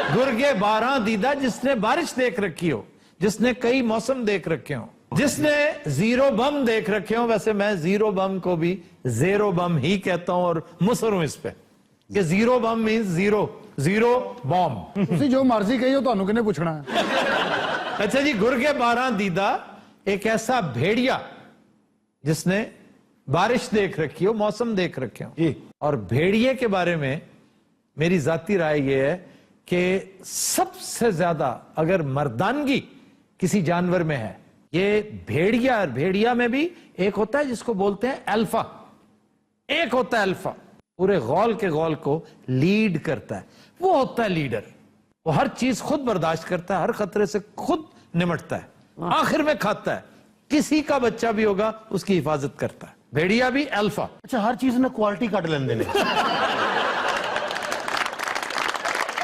गुरगे 12 दीदा जिसने बारिश देख रखी हो, जिसने कई मौसम देख रखे हो, जिसने जीरो बम देख रखे हो। वैसे मैं जीरो बम को भी जेरो बम ही कहता हूं और मुसर हूं इस पे कि जीरो बम मीन्स जीरो बॉम्ब। तुसी जो मर्जी कही हो, ਤੁਹਾਨੂੰ किने पूछना है। अच्छा जी, गुरगे 12 दीदा एक ऐसा भेड़िया जिसने बारिश देख रखी हो, मौसम देख रखे हो। और भेड़िए के बारे में मेरी जाती राय यह है कि सबसे ज्यादा अगर मर्दानगी किसी जानवर में है, ये भेड़िया। भेड़िया में भी एक होता है जिसको बोलते हैं अल्फा, एक होता है अल्फा, पूरे गौल के गौल को लीड करता है, वो होता है लीडर। वो हर चीज खुद बर्दाश्त करता है, हर खतरे से खुद निमटता है, आखिर में खाता है, किसी का बच्चा भी होगा उसकी हिफाजत करता है। भेड़िया भी अल्फा। अच्छा, हर चीज ने क्वालिटी कट लेंदे ने।